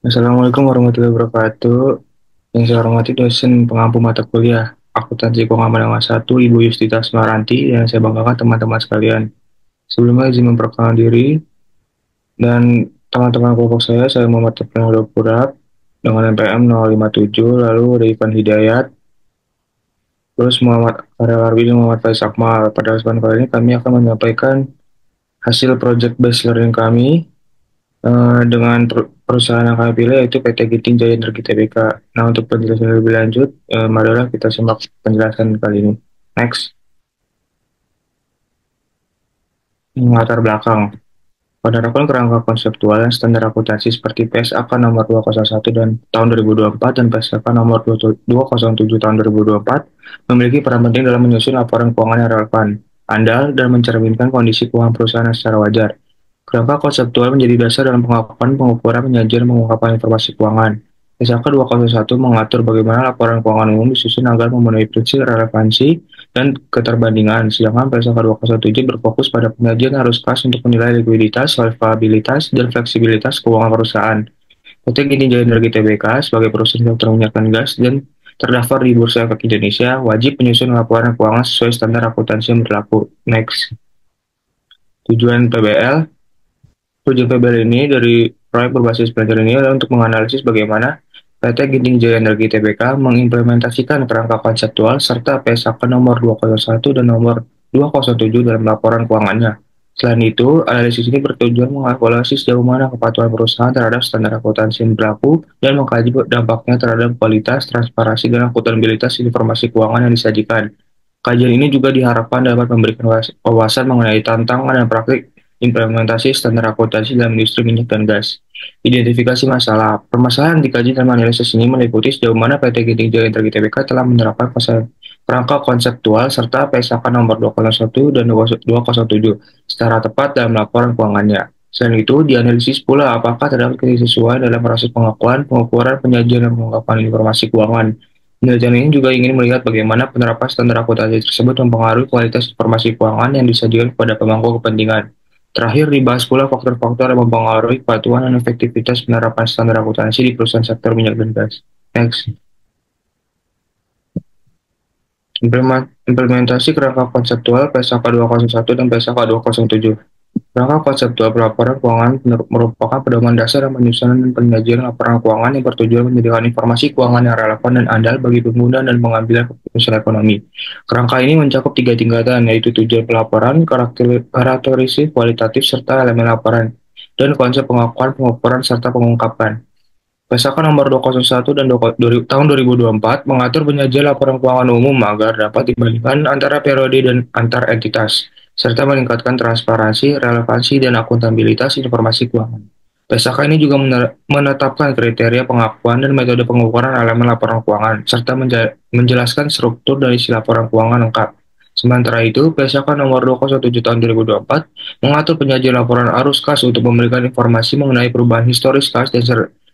Assalamualaikum warahmatullahi wabarakatuh. Yang saya hormati dosen pengampu mata kuliah Akuntansi Keuangan Menengah 1, Ibu Yustita Semaranti, yang saya banggakan teman-teman sekalian. Sebelumnya izin memperkenalkan diri dan teman-teman kelompok saya Muhammad Tepung Purap dengan NPM 057, lalu ada Ivan Hidayat, terus Muhammad Aryawarwi dan Muhammad Faiz Akmal. Pada kesempatan kali ini kami akan menyampaikan hasil project based learning kami dengan perusahaan yang kami pilih yaitu PT Giting Jaya Energi Tbk. Nah, untuk penjelasan lebih lanjut, marilah kita simak penjelasan kali ini. Next, latar belakang. Penerapan kerangka konseptual dan standar akuntansi seperti PSAK nomor 201 dan tahun 2024 dan PSAK nomor 207 tahun 2024 memiliki peran penting dalam menyusun laporan keuangan yang relevan, andal, dan mencerminkan kondisi keuangan perusahaan secara wajar. Kerangka konseptual menjadi dasar dalam pengakuan, pengukuran, penyajian, dan pengungkapan informasi keuangan. SK 201 mengatur bagaimana laporan keuangan umum disusun agar memenuhi prinsip relevansi dan keterbandingan, sedangkan PSK 207 berfokus pada penyajian arus kas untuk menilai likuiditas, solvabilitas, dan fleksibilitas keuangan perusahaan. PT Gini Jaya Energi Tbk sebagai perusahaan yang minyak dan gas dan terdaftar di Bursa Efek Indonesia wajib menyusun laporan keuangan sesuai standar akuntansi yang berlaku. Next, tujuan PBL. Tujuan PBL ini dari proyek berbasis belajar ini adalah untuk menganalisis bagaimana PT Ginting Jaya Energi Tbk mengimplementasikan kerangka konseptual serta PSAK nomor 201 dan nomor 207 dalam laporan keuangannya. Selain itu, analisis ini bertujuan mengevaluasi sejauh mana kepatuhan perusahaan terhadap standar akuntansi yang berlaku dan mengkaji dampaknya terhadap kualitas, transparansi, dan akuntabilitas informasi keuangan yang disajikan. Kajian ini juga diharapkan dapat memberikan wawasan mengenai tantangan dan praktik implementasi standar akuntansi dalam industri minyak dan gas. Identifikasi masalah. Permasalahan dikaji dalam analisis ini meliputi sejauh mana PT Giting Jaya Energi Tbk telah menerapkan kerangka konseptual serta PSAK nomor 201 dan 207 secara tepat dalam laporan keuangannya. Selain itu, dianalisis pula apakah terdapat kesesuaian dalam proses pengakuan, pengukuran, penyajian, dan pengungkapan informasi keuangan. Penelitian ini juga ingin melihat bagaimana penerapan standar akuntansi tersebut mempengaruhi kualitas informasi keuangan yang disajikan kepada pemangku kepentingan. Terakhir, dibahas pula faktor-faktor yang mempengaruhi kepatuhan dan efektivitas penerapan standar akuntansi di perusahaan sektor minyak dan gas. Next, implementasi kerangka konseptual PSAK 201 dan PSAK 207. Kerangka konseptual pelaporan keuangan merupakan pedoman dasar dan penyusunan dan penyajian laporan keuangan yang bertujuan menyediakan informasi keuangan yang relevan dan andal bagi pengguna dan pengambilan keputusan ekonomi. Kerangka ini mencakup tiga tingkatan, yaitu tujuan pelaporan, karakteristik kualitatif, serta elemen laporan, dan konsep pengakuan, pengukuran, serta pengungkapan. PSAK nomor 201 dan tahun 2024 mengatur penyajian laporan keuangan umum agar dapat dibandingkan antara periode dan antar entitas, serta meningkatkan transparansi, relevansi, dan akuntabilitas informasi keuangan. PSAK ini juga menetapkan kriteria pengakuan dan metode pengukuran elemen laporan keuangan, serta menjelaskan struktur dan isi laporan keuangan lengkap. Sementara itu, PSAK nomor 207 tahun 2024 mengatur penyajian laporan arus kas untuk memberikan informasi mengenai perubahan historis kas dan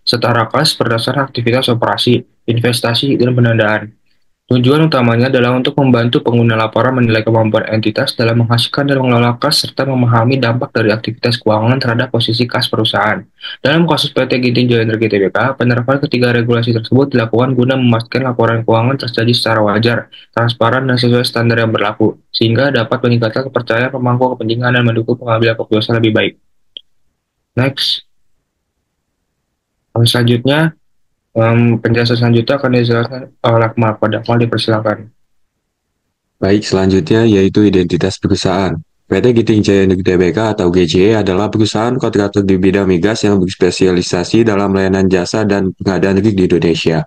setara kas berdasarkan aktivitas operasi, investasi, dan pendanaan. Tujuan utamanya adalah untuk membantu pengguna laporan menilai kemampuan entitas dalam menghasilkan dan mengelola kas serta memahami dampak dari aktivitas keuangan terhadap posisi kas perusahaan. Dalam kasus PT Ginting Jaya Energi Tbk, penerapan ketiga regulasi tersebut dilakukan guna memastikan laporan keuangan terjadi secara wajar, transparan, dan sesuai standar yang berlaku, sehingga dapat meningkatkan kepercayaan pemangku kepentingan dan mendukung pengambilan keputusan lebih baik. Next, selanjutnya, penjelasan selanjutnya akan dijelaskan oleh Akmal. Pada Akmal dipersilakan. Baik, selanjutnya yaitu identitas perusahaan. PT Giting Jaya Energi Tbk atau GJE adalah perusahaan kontraktor di bidang migas yang berspesialisasi dalam layanan jasa dan pengadaan rig di Indonesia.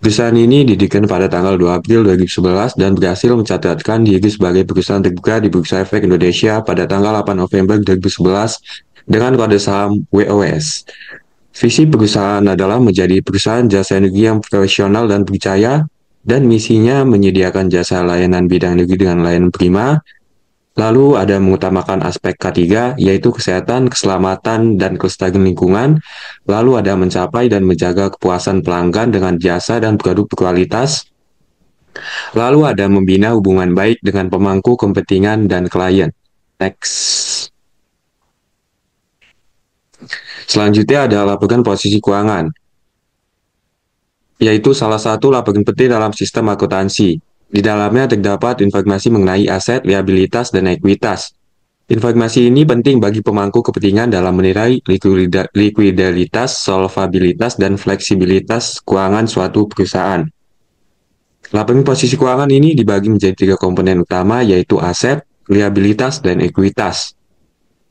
Perusahaan ini didirikan pada tanggal 2 April 2011 dan berhasil mencatatkan diri sebagai perusahaan terbuka di Bursa Efek Indonesia pada tanggal 8 November 2011 dengan kode saham WOS. Visi perusahaan adalah menjadi perusahaan jasa energi yang profesional dan percaya, dan misinya menyediakan jasa layanan bidang energi dengan layanan prima. Lalu ada mengutamakan aspek ketiga, yaitu kesehatan, keselamatan, dan kelestarian lingkungan. Lalu ada mencapai dan menjaga kepuasan pelanggan dengan jasa dan produk berkualitas. Lalu ada membina hubungan baik dengan pemangku kepentingan dan klien. Next. Selanjutnya ada laporan posisi keuangan, yaitu salah satu laporan penting dalam sistem akuntansi. Di dalamnya terdapat informasi mengenai aset, liabilitas, dan ekuitas. Informasi ini penting bagi pemangku kepentingan dalam menilai likuiditas, solvabilitas, dan fleksibilitas keuangan suatu perusahaan. Laporan posisi keuangan ini dibagi menjadi tiga komponen utama, yaitu aset, liabilitas, dan ekuitas.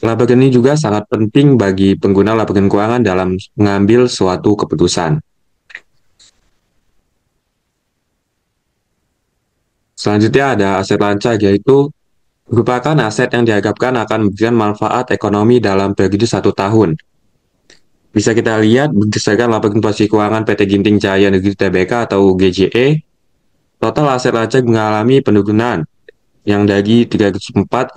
Laporan ini juga sangat penting bagi pengguna laporan keuangan dalam mengambil suatu keputusan. Selanjutnya ada aset lancar, yaitu merupakan aset yang diharapkan akan memberikan manfaat ekonomi dalam periode 1 tahun. Bisa kita lihat berdasarkan laporan posisi keuangan PT Ginting Jaya Negeri Tbk atau GJE, total aset lancar mengalami penurunan yang dari 304,77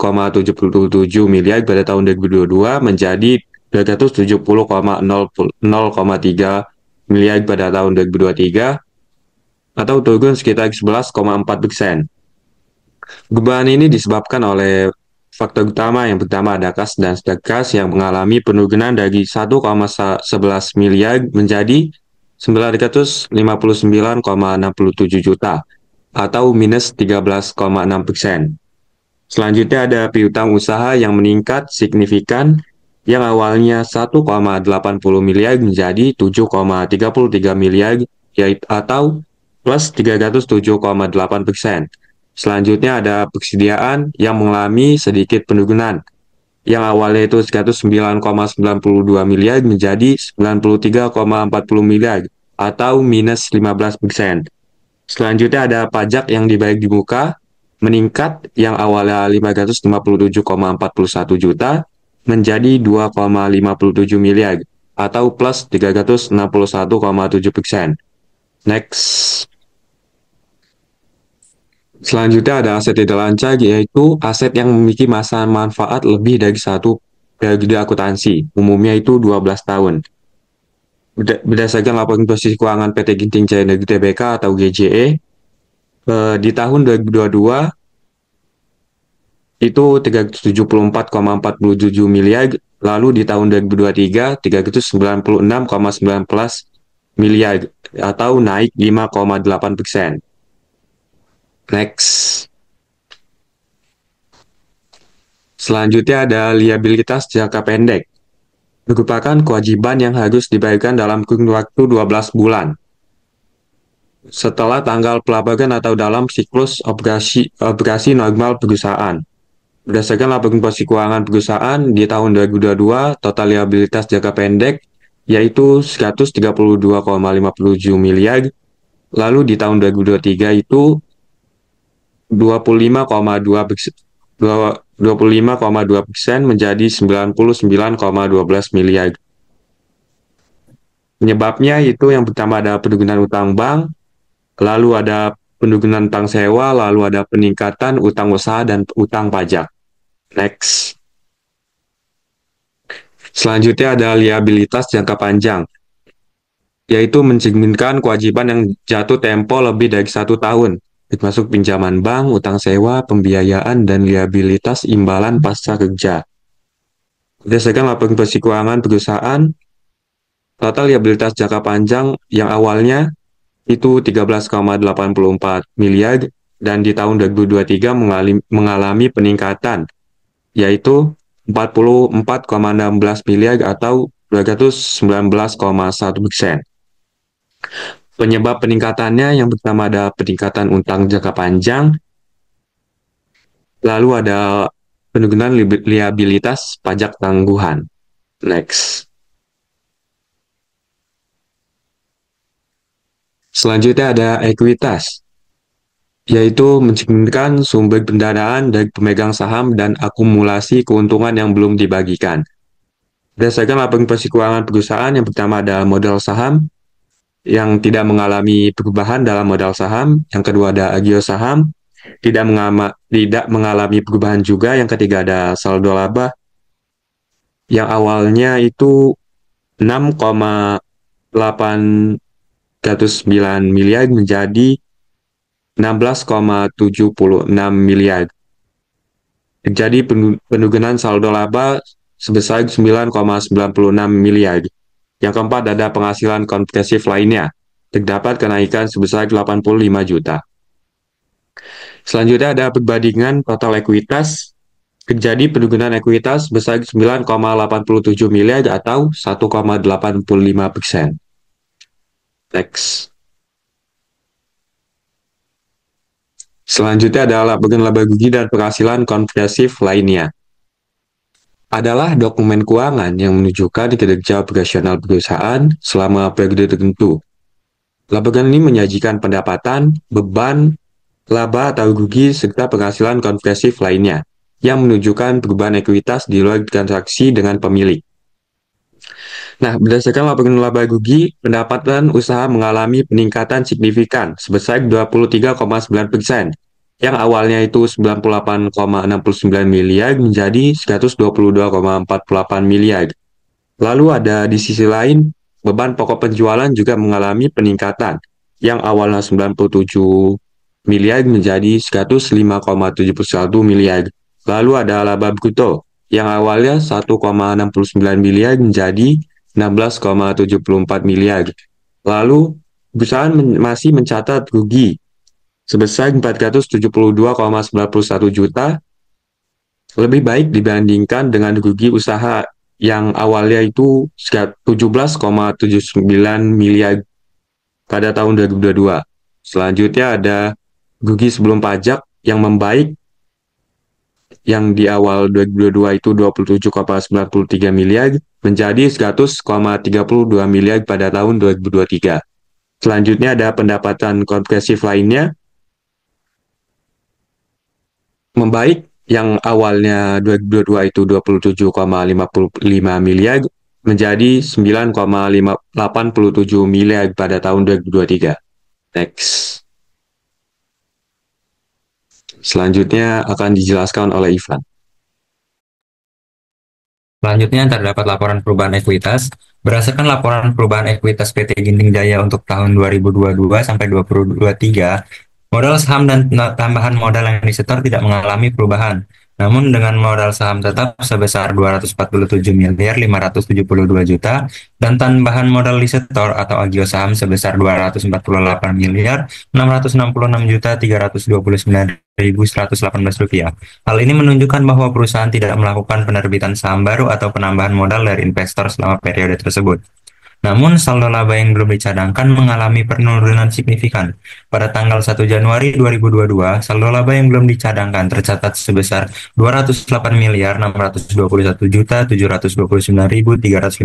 miliar pada tahun 2022 menjadi 270,003 miliar pada tahun 2023 atau turun sekitar 11,4%. Perubahan ini disebabkan oleh faktor utama. Yang pertama ada kas dan stok kas yang mengalami penurunan dari 1,11 miliar menjadi 959,67 juta atau minus 13,6%. Selanjutnya ada piutang usaha yang meningkat signifikan yang awalnya 1,80 miliar menjadi 7,33 miliar yaitu atau plus 307,8%. Selanjutnya ada persediaan yang mengalami sedikit penurunan yang awalnya itu 109,92 miliar menjadi 93,40 miliar atau minus 15%. Selanjutnya ada pajak yang dibayar di muka meningkat yang awalnya 557,41 juta menjadi 2,57 miliar atau plus 361,7%. Next. Selanjutnya ada aset tidak lancar, yaitu aset yang memiliki masa manfaat lebih dari satu periode akuntansi, umumnya itu 12 tahun. Berdasarkan laporan posisi keuangan PT Ginting Jaya Negeri Tbk atau GJE, di tahun 2022 itu 374,47 miliar, lalu di tahun 2023 396,19 miliar atau naik 5,8%. Next. Selanjutnya ada liabilitas jangka pendek. Merupakan kewajiban yang harus dibayarkan dalam kurun waktu 12 bulan. Setelah tanggal pelaporan atau dalam siklus operasi normal perusahaan. Berdasarkan laporan posisi keuangan perusahaan di tahun 2022, total liabilitas jangka pendek yaitu 132,57 miliar. Lalu di tahun 2023 itu 25,2% menjadi 99,12 miliar. Penyebabnya itu yang pertama ada penurunan utang bank, lalu ada penurunan utang sewa, lalu ada peningkatan utang usaha dan utang pajak. Next. Selanjutnya ada liabilitas jangka panjang, yaitu mencerminkan kewajiban yang jatuh tempo lebih dari 1 tahun, termasuk pinjaman bank, utang sewa, pembiayaan, dan liabilitas imbalan pasca kerja. Berdasarkan laporan posisi keuangan perusahaan, total liabilitas jangka panjang yang awalnya itu 13,84 miliar dan di tahun 2023 mengalami peningkatan, yaitu 44,16 miliar atau 219,1%. Penyebab peningkatannya yang pertama ada peningkatan utang jangka panjang, lalu ada penurunan liabilitas pajak tangguhan. Next. Selanjutnya ada ekuitas, yaitu mencerminkan sumber pendanaan dari pemegang saham dan akumulasi keuntungan yang belum dibagikan. Berdasarkan laporan posisi keuangan perusahaan, yang pertama ada modal saham yang tidak mengalami perubahan dalam modal saham, yang kedua ada agio saham, tidak mengalami perubahan juga, yang ketiga ada saldo laba yang awalnya itu 6,809 miliar menjadi 16,76 miliar. Jadi penurunan saldo laba sebesar 9,96 miliar. Yang keempat ada penghasilan kompresif lainnya. Terdapat kenaikan sebesar 85 juta. Selanjutnya ada perbandingan total ekuitas. Terjadi penurunan ekuitas sebesar 9,87 miliar atau 1,85%. Next. Selanjutnya adalah laporan laba rugi dan penghasilan kompresif lainnya. Adalah dokumen keuangan yang menunjukkan kinerja operasional perusahaan selama periode tertentu. Laporan ini menyajikan pendapatan, beban, laba atau rugi, serta penghasilan kompresif lainnya yang menunjukkan perubahan ekuitas di luar transaksi dengan pemilik. Nah, berdasarkan laporan laba rugi, pendapatan usaha mengalami peningkatan signifikan sebesar 23,9%, yang awalnya itu 98,69 miliar menjadi 122,48 miliar. Lalu ada di sisi lain, beban pokok penjualan juga mengalami peningkatan, yang awalnya 97 miliar menjadi 105,71 miliar. Lalu ada laba bruto, yang awalnya 1,69 miliar menjadi 16,74 miliar. Lalu, perusahaan masih mencatat rugi sebesar 472,91 juta, lebih baik dibandingkan dengan rugi usaha yang awalnya itu 17,79 miliar pada tahun 2022. Selanjutnya ada rugi sebelum pajak yang membaik, yang di awal 2022 itu 27,93 miliar menjadi 100,32 miliar pada tahun 2023. Selanjutnya ada pendapatan kompresif lainnya membaik, yang awalnya 2022 itu 27,55 miliar menjadi 9,87 miliar pada tahun 2023. Next. Selanjutnya akan dijelaskan oleh Ivan. Selanjutnya terdapat laporan perubahan ekuitas. Berdasarkan laporan perubahan ekuitas PT Ginting Jaya untuk tahun 2022 sampai 2023, modal saham dan tambahan modal yang disetor tidak mengalami perubahan. Namun dengan modal saham tetap sebesar 247 miliar 572 juta dan tambahan modal disetor atau agio saham sebesar 248 miliar 666 juta 329.118 rupiah. Hal ini menunjukkan bahwa perusahaan tidak melakukan penerbitan saham baru atau penambahan modal dari investor selama periode tersebut. Namun, saldo laba yang belum dicadangkan mengalami penurunan signifikan. Pada tanggal 1 Januari 2022, saldo laba yang belum dicadangkan tercatat sebesar 208 miliar 621 juta 729.354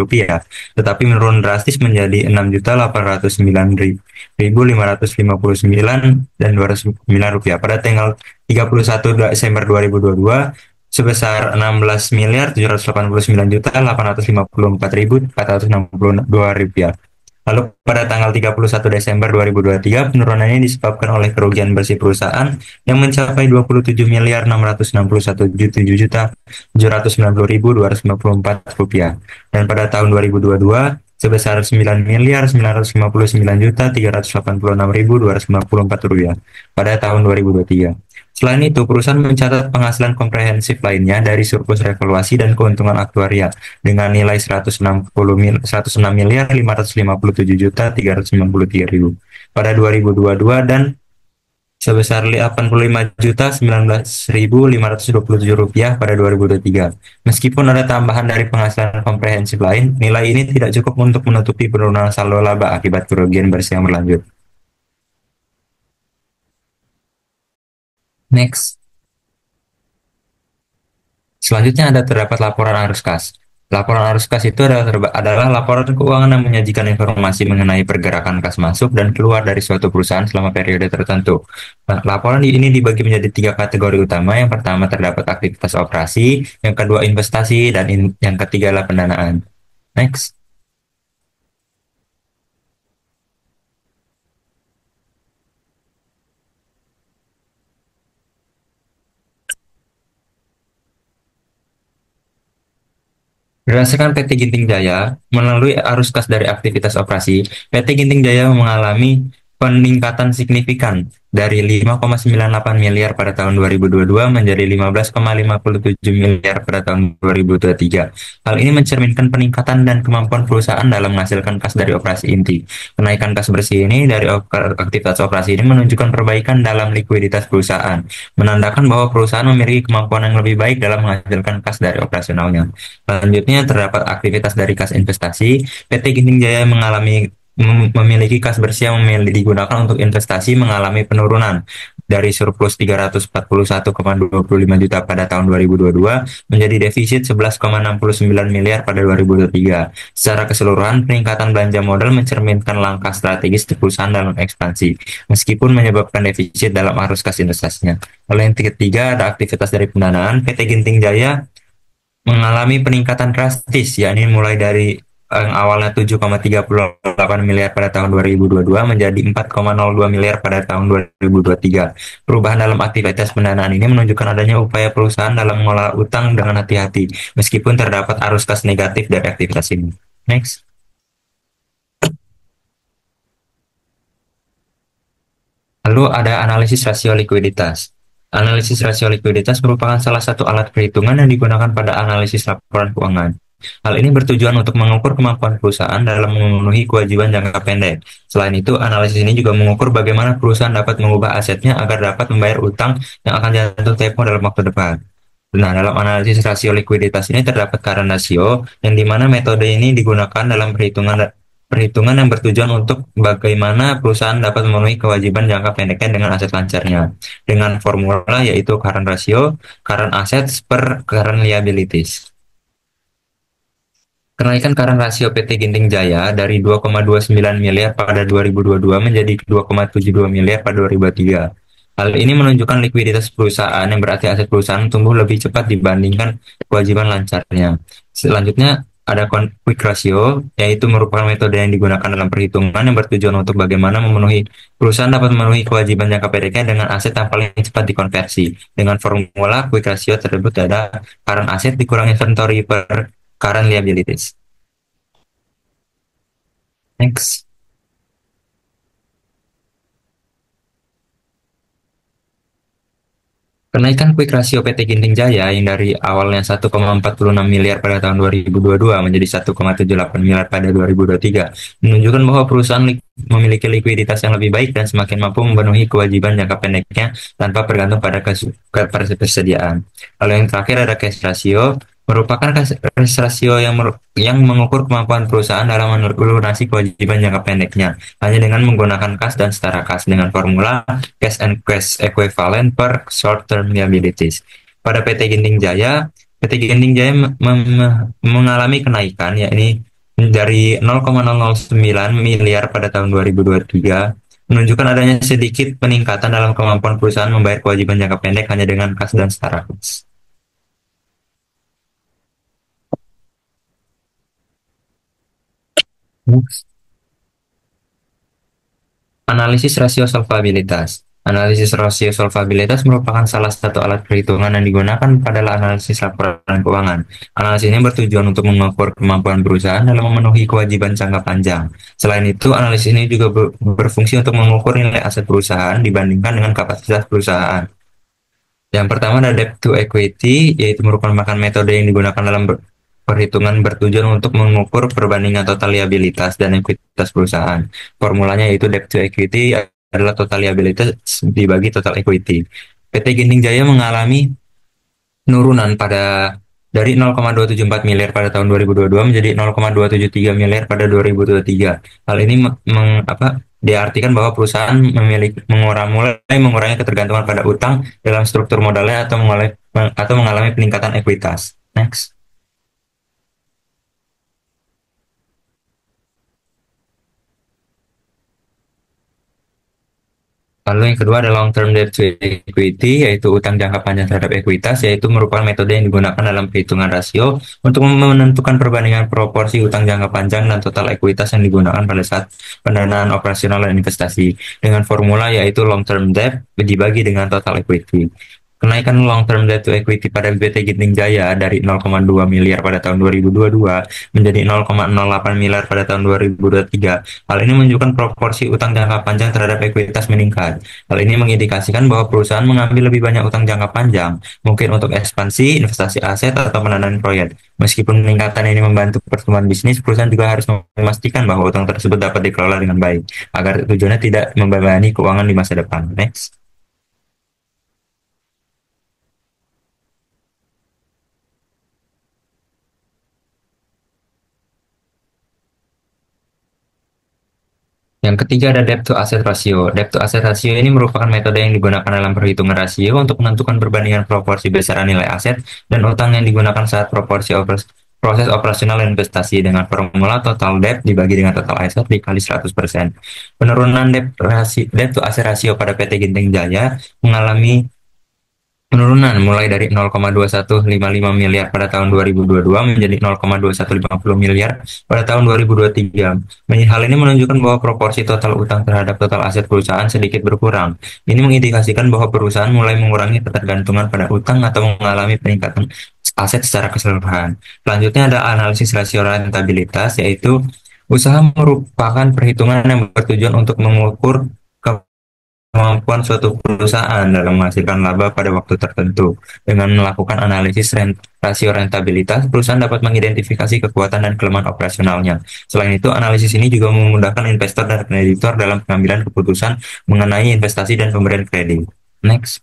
rupiah, tetapi menurun drastis menjadi 6 juta 809.559 dan 209 rupiah pada tanggal 31 Desember 2022 sebesar 16 miliar 789 juta 854.462 rupiah. Lalu pada tanggal 31 Desember 2023, penurunan ini disebabkan oleh kerugian bersih perusahaan yang mencapai 27 miliar 661 juta 790.254 rupiah. Dan pada tahun 2022 sebesar 9 miliar 959 juta 386.254 rupiah pada tahun 2023. Selain itu, perusahaan mencatat penghasilan komprehensif lainnya dari surplus revaluasi dan keuntungan aktuaria dengan nilai 106 miliar 557 juta 393.000 pada 2022 dan sebesar 85 juta 19.527 rupiah pada 2023. Meskipun ada tambahan dari penghasilan komprehensif lain, nilai ini tidak cukup untuk menutupi penurunan saldo laba akibat kerugian bersih yang berlanjut. Next. Selanjutnya terdapat laporan arus kas. Laporan arus kas itu adalah laporan keuangan yang menyajikan informasi mengenai pergerakan kas masuk dan keluar dari suatu perusahaan selama periode tertentu. Nah, laporan ini dibagi menjadi 3 kategori utama. Yang pertama terdapat aktivitas operasi, yang kedua investasi, dan yang ketiga adalah pendanaan. Next. Berdasarkan PT Ginting Jaya, melalui arus kas dari aktivitas operasi, PT Ginting Jaya mengalami peningkatan signifikan dari 5,98 miliar pada tahun 2022 menjadi 15,57 miliar pada tahun 2023. Hal ini mencerminkan peningkatan dan kemampuan perusahaan dalam menghasilkan kas dari operasi inti. Kenaikan kas bersih ini dari aktivitas operasi ini menunjukkan perbaikan dalam likuiditas perusahaan, menandakan bahwa perusahaan memiliki kemampuan yang lebih baik dalam menghasilkan kas dari operasionalnya. Selanjutnya terdapat aktivitas dari kas investasi. PT Ginting Jaya memiliki kas bersih yang digunakan untuk investasi mengalami penurunan dari surplus 341,25 juta pada tahun 2022 menjadi defisit 11,69 miliar pada 2023. Secara keseluruhan, peningkatan belanja modal mencerminkan langkah strategis di perusahaan dalam ekspansi, meskipun menyebabkan defisit dalam arus kas investasinya. Lalu yang ketiga, ada aktivitas dari pendanaan. PT Ginting Jaya mengalami peningkatan drastis, yakni mulai dari yang awalnya 7,38 miliar pada tahun 2022 menjadi 4,02 miliar pada tahun 2023. Perubahan dalam aktivitas pendanaan ini menunjukkan adanya upaya perusahaan dalam mengelola utang dengan hati-hati, meskipun terdapat arus kas negatif dari aktivitas ini. Next. Lalu ada analisis rasio likuiditas. Analisis rasio likuiditas merupakan salah satu alat perhitungan yang digunakan pada analisis laporan keuangan. Hal ini bertujuan untuk mengukur kemampuan perusahaan dalam memenuhi kewajiban jangka pendek. Selain itu, analisis ini juga mengukur bagaimana perusahaan dapat mengubah asetnya agar dapat membayar utang yang akan jatuh tempo dalam waktu depan. Nah, dalam analisis rasio likuiditas ini terdapat current ratio, yang dimana metode ini digunakan dalam perhitungan yang bertujuan untuk bagaimana perusahaan dapat memenuhi kewajiban jangka pendeknya dengan aset lancarnya. Dengan formula yaitu current ratio, current assets per current liabilities. Kenaikan current rasio PT Ginting Jaya dari 2,29 miliar pada 2022 menjadi 2,72 miliar pada 2023. Hal ini menunjukkan likuiditas perusahaan, yang berarti aset perusahaan tumbuh lebih cepat dibandingkan kewajiban lancarnya. Selanjutnya ada quick ratio, yaitu merupakan metode yang digunakan dalam perhitungan yang bertujuan untuk bagaimana perusahaan dapat memenuhi kewajiban jangka pendeknya dengan aset yang paling cepat dikonversi. Dengan formula quick ratio tersebut ada current asset dikurang inventory per current liabilities. Next. Kenaikan quick ratio PT Ginting Jaya yang dari awalnya 1,46 miliar pada tahun 2022 menjadi 1,78 miliar pada 2023 menunjukkan bahwa perusahaan memiliki likuiditas yang lebih baik dan semakin mampu memenuhi kewajiban jangka pendeknya tanpa bergantung pada ketersediaan. Lalu yang terakhir ada cash ratio, merupakan cash ratio yang mengukur kemampuan perusahaan dalam melunasi kewajiban jangka pendeknya hanya dengan menggunakan kas dan setara kas dengan formula cash and cash equivalent per short term liabilities. Pada PT Ginting Jaya mengalami kenaikan, yakni dari 0,009 miliar pada tahun 2023 menunjukkan adanya sedikit peningkatan dalam kemampuan perusahaan membayar kewajiban jangka pendek hanya dengan kas dan setara kas. Analisis rasio solvabilitas. Analisis rasio solvabilitas merupakan salah satu alat perhitungan yang digunakan pada analisis laporan keuangan. Analisis ini bertujuan untuk mengukur kemampuan perusahaan dalam memenuhi kewajiban jangka panjang. Selain itu, analisis ini juga berfungsi untuk mengukur nilai aset perusahaan dibandingkan dengan kapasitas perusahaan. Yang pertama ada debt to equity, yaitu merupakan metode yang digunakan dalam perhitungan bertujuan untuk mengukur perbandingan total liabilitas dan ekuitas perusahaan. Formulanya yaitu debt to equity adalah total liabilitas dibagi total equity. PT Ginting Jaya mengalami penurunan dari 0,274 miliar pada tahun 2022 menjadi 0,273 miliar pada 2023. Hal ini diartikan bahwa perusahaan mulai mengurangi ketergantungan pada utang dalam struktur modalnya atau mengalami peningkatan ekuitas. Next. Lalu yang kedua ada long term debt to equity, yaitu utang jangka panjang terhadap ekuitas, yaitu merupakan metode yang digunakan dalam perhitungan rasio untuk menentukan perbandingan proporsi utang jangka panjang dan total ekuitas yang digunakan pada saat pendanaan operasional dan investasi dengan formula yaitu long term debt dibagi dengan total equity. Kenaikan long term debt to equity pada PT Ginting Jaya dari 0,2 miliar pada tahun 2022 menjadi 0,08 miliar pada tahun 2023. Hal ini menunjukkan proporsi utang jangka panjang terhadap ekuitas meningkat. Hal ini mengindikasikan bahwa perusahaan mengambil lebih banyak utang jangka panjang, mungkin untuk ekspansi, investasi aset, atau pendanaan proyek. Meskipun peningkatan ini membantu pertumbuhan bisnis, perusahaan juga harus memastikan bahwa utang tersebut dapat dikelola dengan baik, agar tujuannya tidak membebani keuangan di masa depan. Next. Yang ketiga ada debt to asset ratio. Debt to asset ratio ini merupakan metode yang digunakan dalam perhitungan rasio untuk menentukan perbandingan proporsi besaran nilai aset dan utang yang digunakan saat proses operasional investasi dengan formula total debt dibagi dengan total aset dikali 100%. Penurunan debt to asset ratio pada PT Ginting Jaya mengalami penurunan mulai dari 0,2155 miliar pada tahun 2022 menjadi 0,2150 miliar pada tahun 2023. Hal ini menunjukkan bahwa proporsi total utang terhadap total aset perusahaan sedikit berkurang. Ini mengindikasikan bahwa perusahaan mulai mengurangi ketergantungan pada utang atau mengalami peningkatan aset secara keseluruhan. Selanjutnya ada analisis rasio rentabilitas, yaitu usaha merupakan perhitungan yang bertujuan untuk mengukur kemampuan suatu perusahaan dalam menghasilkan laba pada waktu tertentu. Dengan melakukan analisis rasio rentabilitas, perusahaan dapat mengidentifikasi kekuatan dan kelemahan operasionalnya. Selain itu, analisis ini juga memudahkan investor dan kreditor dalam pengambilan keputusan mengenai investasi dan pemberian kredit. Next.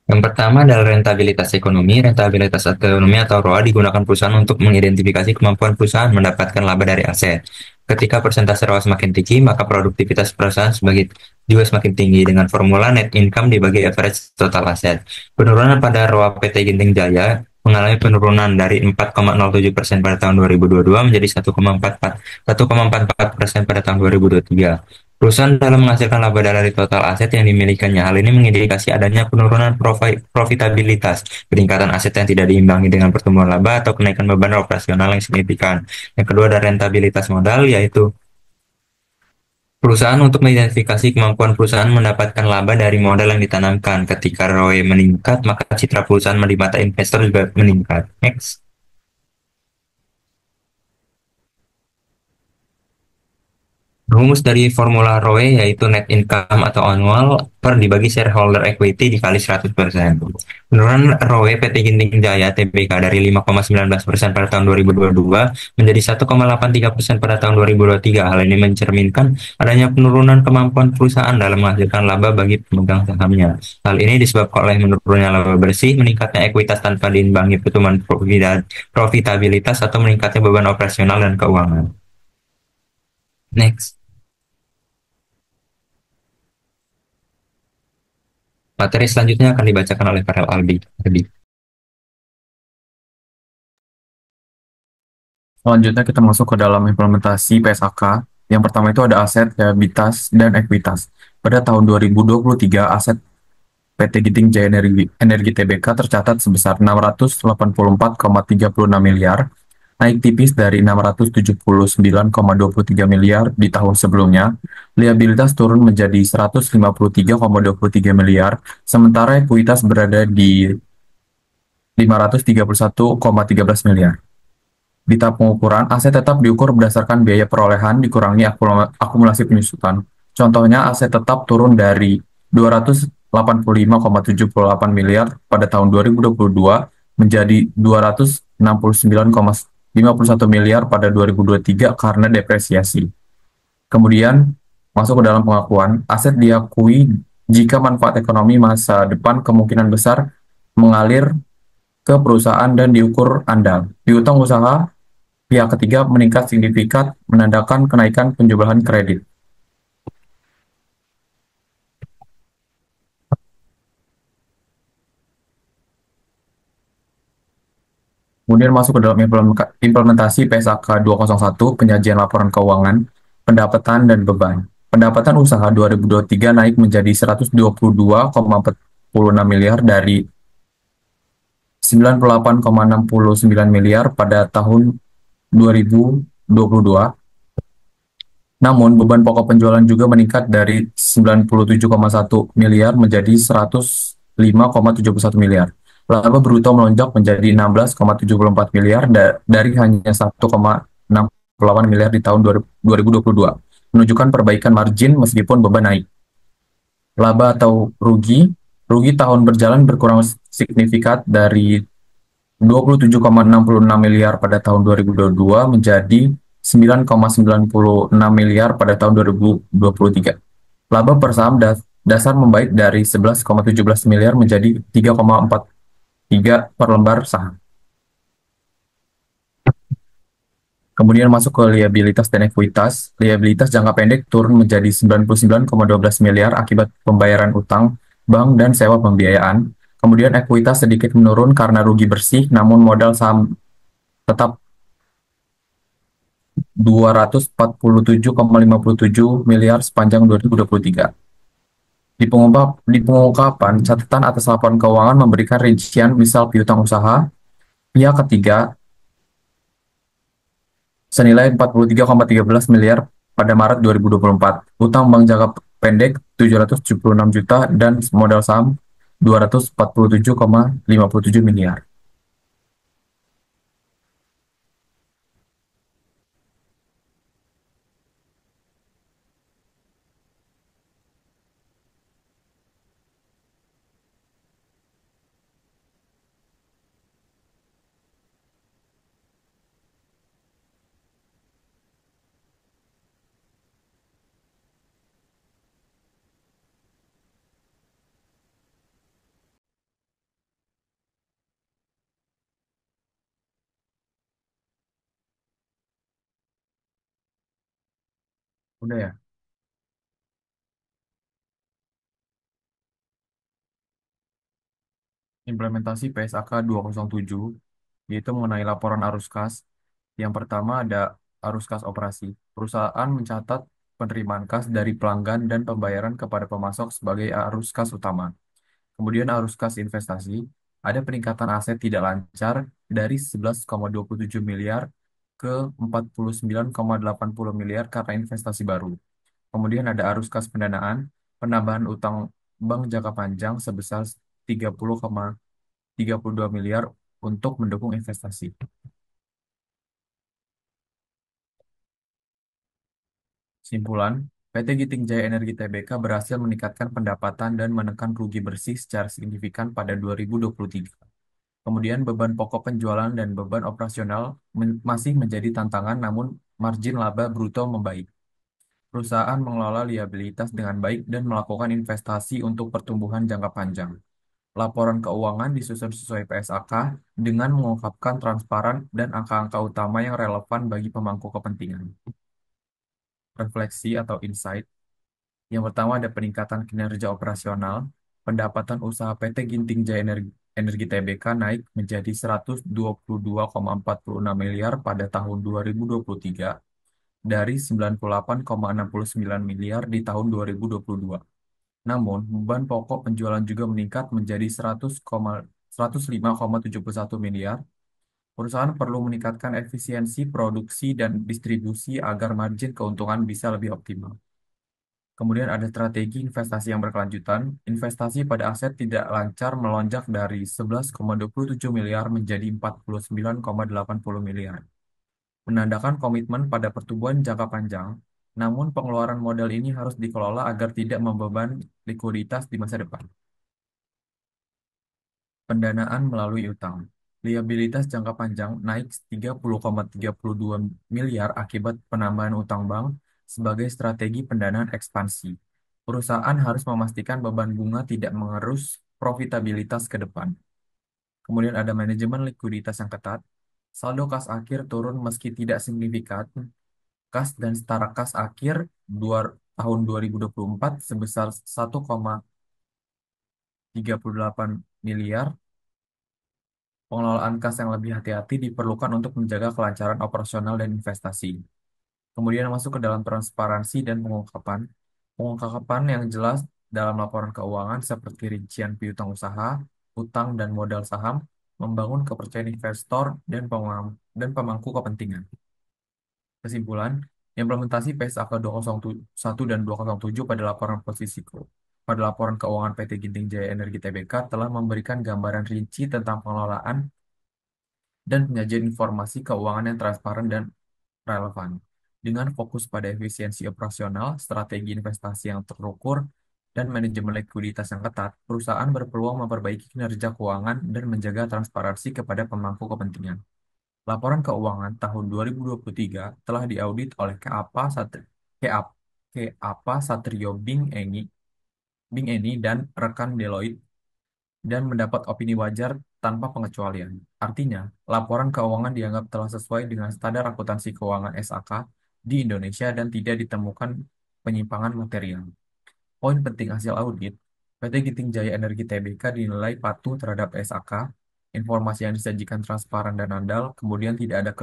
Yang pertama adalah rentabilitas ekonomi. Rentabilitas ekonomi atau ROA digunakan perusahaan untuk mengidentifikasi kemampuan perusahaan mendapatkan laba dari aset. Ketika persentase ROA semakin tinggi, maka produktivitas perusahaan juga semakin tinggi dengan formula net income dibagi average total aset. Penurunan pada ROA PT Ginting Jaya mengalami penurunan dari 4,07% pada tahun 2022 menjadi 1,44% pada tahun 2023. Perusahaan dalam menghasilkan laba dari total aset yang dimilikinya. Hal ini mengindikasi adanya penurunan profitabilitas, peningkatan aset yang tidak diimbangi dengan pertumbuhan laba atau kenaikan beban operasional yang signifikan. Yang kedua ada rentabilitas modal, yaitu perusahaan untuk mengidentifikasi kemampuan perusahaan mendapatkan laba dari modal yang ditanamkan. Ketika ROE meningkat, maka citra perusahaan di mata investor juga meningkat. Next. Rumus dari formula ROE yaitu net income atau annual per dibagi shareholder equity dikali 100%. Penurunan ROE PT Ginting Jaya Tbk dari 5,19% pada tahun 2022 menjadi 1,83% pada tahun 2023. Hal ini mencerminkan adanya penurunan kemampuan perusahaan dalam menghasilkan laba bagi pemegang sahamnya. Hal ini disebabkan oleh menurunnya laba bersih, meningkatnya ekuitas tanpa diimbangi pertumbuhan profitabilitas atau meningkatnya beban operasional dan keuangan. Next. Materi selanjutnya akan dibacakan oleh Farel Albi. Selanjutnya kita masuk ke dalam implementasi PSAK. Yang pertama itu ada aset, liabilitas, dan ekuitas. Pada tahun 2023, aset PT Ginting Jaya Energi Tbk tercatat sebesar 684,36 miliar, naik tipis dari 679,23 miliar di tahun sebelumnya. Liabilitas turun menjadi 153,23 miliar, sementara ekuitas berada di 531,13 miliar. Di tahap pengukuran, aset tetap diukur berdasarkan biaya perolehan dikurangi akumulasi penyusutan. Contohnya, aset tetap turun dari 285,78 miliar pada tahun 2022 menjadi 269,51 miliar pada 2023 karena depresiasi. Kemudian, masuk ke dalam pengakuan, aset diakui jika manfaat ekonomi masa depan kemungkinan besar mengalir ke perusahaan dan diukur andal. Piutang usaha, pihak ketiga meningkat signifikan menandakan kenaikan penjumlahan kredit. Kemudian masuk ke dalam implementasi PSAK 201, penyajian laporan keuangan, pendapatan dan beban. Pendapatan usaha 2023 naik menjadi 122,46 miliar dari 98,69 miliar pada tahun 2022. Namun, beban pokok penjualan juga meningkat dari 97,1 miliar menjadi 105,71 miliar. Laba bruto melonjak menjadi 16,74 miliar dari hanya 1,68 miliar di tahun 2022, menunjukkan perbaikan margin meskipun beban naik. Laba atau rugi, rugi tahun berjalan berkurang signifikan dari 27,66 miliar pada tahun 2022 menjadi 9,96 miliar pada tahun 2023. Laba per saham dasar membaik dari 11,17 miliar menjadi 3,43 per lembar saham. Kemudian masuk ke liabilitas dan ekuitas. Liabilitas jangka pendek turun menjadi 99,12 miliar akibat pembayaran utang, bank, dan sewa pembiayaan. Kemudian ekuitas sedikit menurun karena rugi bersih, namun modal saham tetap 247,57 miliar sepanjang 2023. Di pengungkapan, catatan atas laporan keuangan memberikan rincian misal piutang usaha pihak ketiga senilai 43,13 miliar pada Maret 2024, utang bank jangka pendek 776 juta, dan modal saham 247,57 miliar. Udah ya? Implementasi PSAK 207, yaitu mengenai laporan arus kas. Yang pertama ada arus kas operasi. Perusahaan mencatat penerimaan kas dari pelanggan dan pembayaran kepada pemasok sebagai arus kas utama. Kemudian arus kas investasi, ada peningkatan aset tidak lancar dari 11,27 miliar ke 49,80 miliar karena investasi baru. Kemudian ada arus kas pendanaan, penambahan utang bank jangka panjang sebesar 30,32 miliar untuk mendukung investasi. Simpulan, PT Giting Jaya Energi Tbk berhasil meningkatkan pendapatan dan menekan rugi bersih secara signifikan pada 2023. Kemudian beban pokok penjualan dan beban operasional masih menjadi tantangan, namun margin laba bruto membaik. Perusahaan mengelola liabilitas dengan baik dan melakukan investasi untuk pertumbuhan jangka panjang. Laporan keuangan disusun sesuai PSAK dengan mengungkapkan transparan dan angka-angka utama yang relevan bagi pemangku kepentingan. Refleksi atau insight. Yang pertama ada peningkatan kinerja operasional. Pendapatan usaha PT Ginting Jaya Energi Tbk naik menjadi 122,46 miliar pada tahun 2023 dari 98,69 miliar di tahun 2022. Namun, beban pokok penjualan juga meningkat menjadi 105,71 miliar. Perusahaan perlu meningkatkan efisiensi produksi dan distribusi agar margin keuntungan bisa lebih optimal. Kemudian ada strategi investasi yang berkelanjutan. Investasi pada aset tidak lancar melonjak dari 11,27 miliar menjadi 49,80 miliar. Menandakan komitmen pada pertumbuhan jangka panjang, namun pengeluaran modal ini harus dikelola agar tidak membeban likuiditas di masa depan. Pendanaan melalui utang. Liabilitas jangka panjang naik 30,32 miliar akibat penambahan utang bank sebagai strategi pendanaan ekspansi. Perusahaan harus memastikan beban bunga tidak mengerus profitabilitas ke depan. Kemudian ada manajemen likuiditas yang ketat. Saldo kas akhir turun meski tidak signifikan. Kas dan setara kas akhir tahun 2024 sebesar 1,38 miliar. Pengelolaan kas yang lebih hati-hati diperlukan untuk menjaga kelancaran operasional dan investasi. Kemudian masuk ke dalam transparansi dan pengungkapan. Pengungkapan yang jelas dalam laporan keuangan seperti rincian piutang usaha, utang, dan modal saham membangun kepercayaan investor dan pemangku kepentingan. Kesimpulan, Implementasi PSAK 201 dan 207 pada laporan posisiku. Pada laporan keuangan PT Ginting Jaya Energi Tbk telah memberikan gambaran rinci tentang pengelolaan dan penyajian informasi keuangan yang transparan dan relevan. Dengan fokus pada efisiensi operasional, strategi investasi yang terukur, dan manajemen likuiditas yang ketat, perusahaan berpeluang memperbaiki kinerja keuangan dan menjaga transparansi kepada pemangku kepentingan. Laporan keuangan tahun 2023 telah diaudit oleh Keapa Satrio Bing Eni dan rekan Deloitte dan mendapat opini wajar tanpa pengecualian. Artinya, laporan keuangan dianggap telah sesuai dengan standar akuntansi keuangan SAK di Indonesia dan tidak ditemukan penyimpangan material. Poin penting hasil audit, PT Giting Jaya Energi Tbk dinilai patuh terhadap SAK, informasi yang disajikan transparan dan andal, kemudian tidak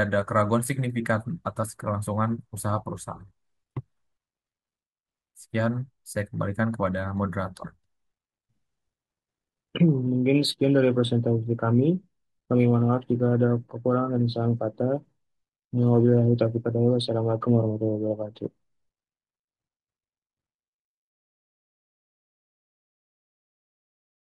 ada keraguan signifikan atas kelangsungan usaha perusahaan. Sekian, saya kembalikan kepada moderator. Mungkin sekian dari presentasi kami. Kami mohon maaf jika ada kekurangan dan salah kata. Wabillahi taufiq wal hidayah. Wassalamualaikum warahmatullahi wabarakatuh.